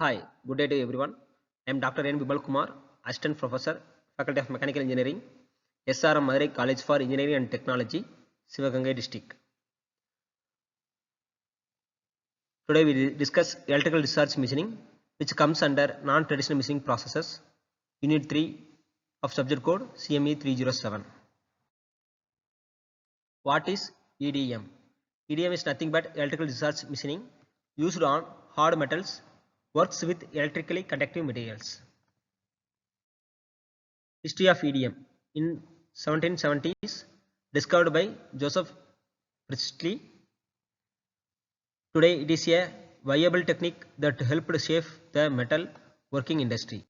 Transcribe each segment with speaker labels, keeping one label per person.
Speaker 1: Hi, good day to everyone. I am Dr. N. Vibal Kumar, Assistant Professor, Faculty of Mechanical Engineering, SRM Madurai College for Engineering and Technology, Sivagangai District. Today we discuss electrical discharge machining, which comes under non-traditional machining processes, Unit 3 of Subject Code CME 307. What is EDM? EDM is nothing but electrical discharge machining used on hard metals, works with electrically conductive materials. History of EDM. In 1770s, discovered by Joseph Priestley. Today it is a viable technique that helped shape the metal working industry.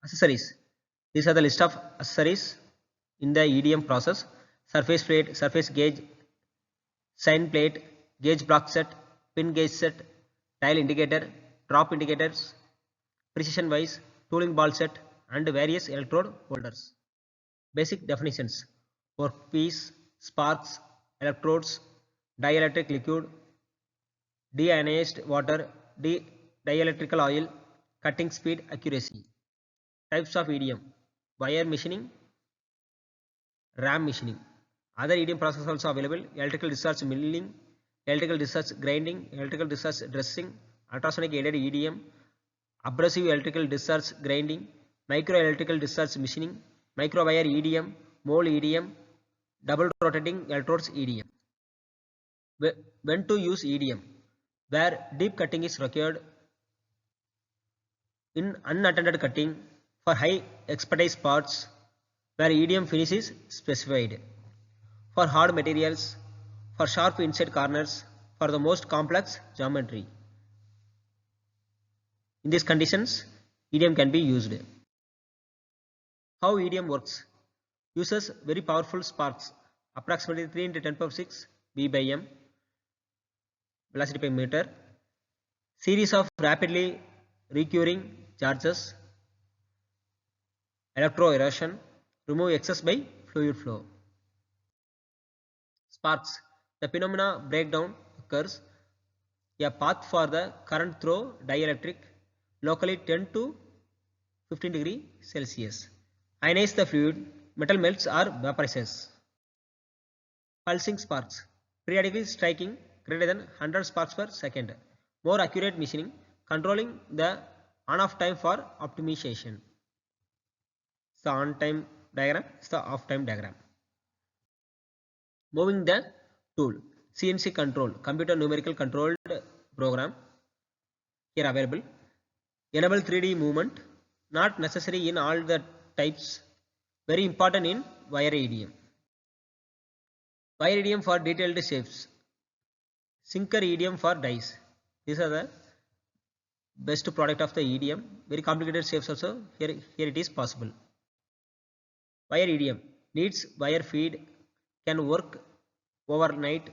Speaker 1: Accessories. These are the list of accessories in the EDM process: surface plate, surface gauge, sign plate, gauge block set, pin gauge set, dial indicator, drop indicators, precision wise, tooling ball set, and various electrode holders. Basic definitions: workpiece, sparks, electrodes, dielectric liquid, deionized water, dielectrical oil, cutting speed, accuracy. Types of EDM: wire machining, ram machining. Other EDM processes also available: electrical discharge milling, electrical discharge grinding, electrical discharge dressing, ultrasonic aided EDM, abrasive electrical discharge grinding, micro electrical discharge machining, micro wire EDM, mole EDM, double rotating electrodes EDM. When to use EDM? Where deep cutting is required, in unattended cutting, for high expertise parts, where EDM finish is specified, for hard materials, for sharp inside corners, for the most complex geometry. In these conditions, EDM can be used. How EDM works? Uses very powerful sparks, approximately 3 into 10 power 6 V by M, velocity per meter, series of rapidly recurring charges, electroerosion, remove excess by fluid flow. Sparks. The phenomena breakdown occurs a path for the current through dielectric locally 10 to 15 degree Celsius. Ionize the fluid, metal melts or vaporizes. Pulsing sparks. Periodically striking greater than 100 sparks per second. More accurate machining, controlling the on-off time for optimization. The on-time diagram is the off-time diagram. Moving the tool. CNC control, computer numerical controlled program, here available. Enable 3D movement, not necessary in all the types, very important in wire EDM. Wire EDM for detailed shapes, sinker EDM for dies. These are the best product of the EDM. Very complicated shapes also, here it is possible. Wire EDM needs wire feed, can work overnight,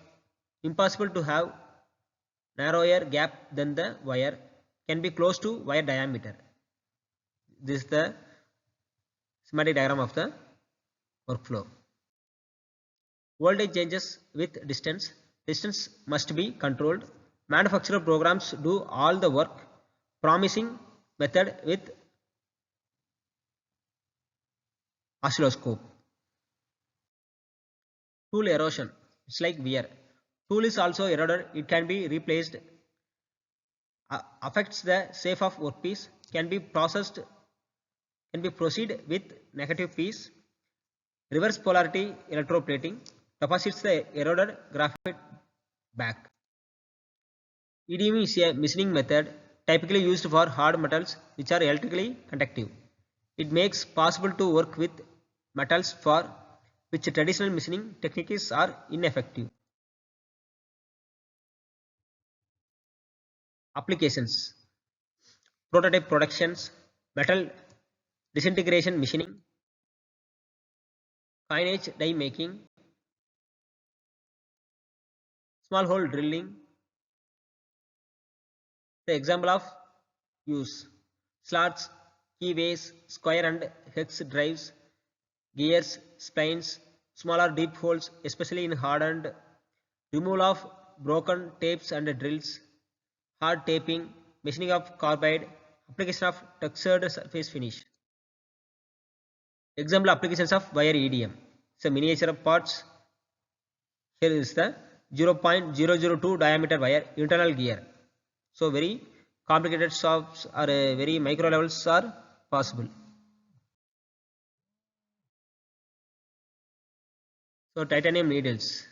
Speaker 1: impossible to have narrower gap than the wire, can be close to wire diameter. This is the schematic diagram of the workflow. Voltage changes with distance. Distance must be controlled. Manufacturer programs do all the work. Promising method with oscilloscope. Tool erosion. It's like wear. Tool is also eroded. It can be replaced. Affects the shape of workpiece. Can be proceed with negative piece. Reverse polarity electroplating deposits the eroded graphite back. EDM is a machining method typically used for hard metals which are electrically conductive. It makes possible to work with metals for which traditional machining techniques are ineffective. Applications: prototype productions, metal disintegration machining, coinage die making, small hole drilling. The example of use: slots, keyways, square and hex drives, gears, splines, smaller deep holes, especially in hardened, removal of broken tapes and drills, hard taping, machining of carbide, application of textured surface finish. Example applications of wire EDM. So miniature parts. Here is the 0.002 diameter wire internal gear. So very complicated shafts or very micro levels are possible. So titanium needles.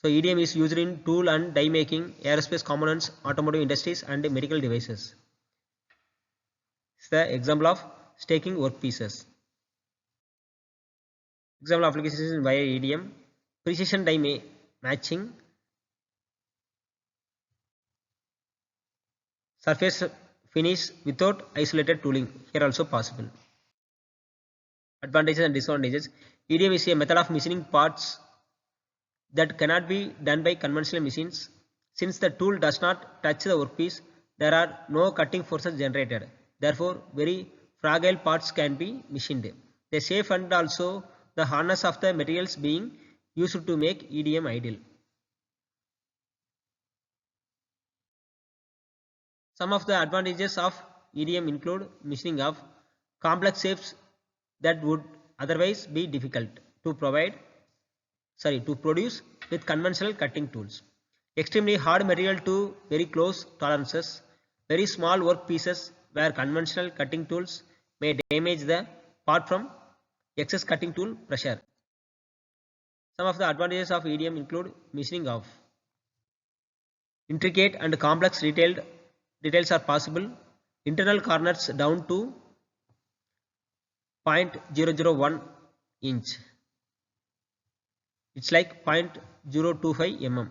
Speaker 1: So EDM is used in tool and die making, aerospace components, automotive industries and medical devices. It's the example of staking workpieces. Example applications in wire EDM, precision die matching, surface finish without isolated tooling, here also possible. Advantages and disadvantages. EDM is a method of machining parts that cannot be done by conventional machines. Since the tool does not touch the workpiece, there are no cutting forces generated. Therefore, very fragile parts can be machined. They safe and also the hardness of the materials being used to make EDM ideal. Some of the advantages of EDM include machining of complex shapes that would otherwise be difficult to produce with conventional cutting tools. Extremely hard material to very close tolerances. Very small work pieces where conventional cutting tools may damage the part from excess cutting tool pressure. Some of the advantages of EDM include machining of intricate and complex details are possible. Internal corners down to 0.001 inch. It's like 0.025 mm.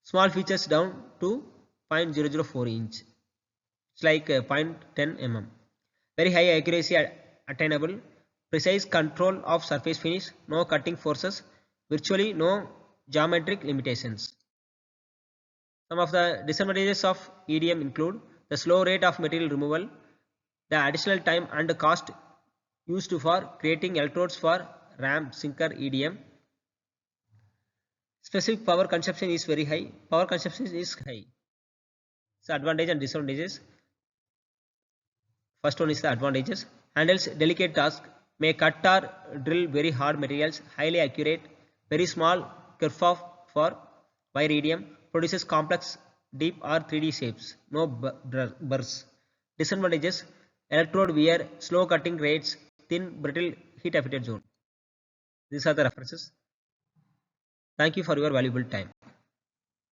Speaker 1: Small features down to 0.004 inch. It's like 0.10 mm. Very high accuracy attainable. Precise control of surface finish. No cutting forces. Virtually no geometric limitations. Some of the disadvantages of EDM include the slow rate of material removal, the additional time and cost used for creating electrodes for RAM sinker EDM. Specific power consumption is very high. Power consumption is high. So advantage and disadvantages. First one is the advantages. Handles delicate tasks, may cut or drill very hard materials, highly accurate, very small kerfuff for wire EDM, produces complex deep or 3D shapes, no burrs. Disadvantages, electrode wear, slow cutting rates, thin brittle heat affected zone. These are the references. Thank you for your valuable time.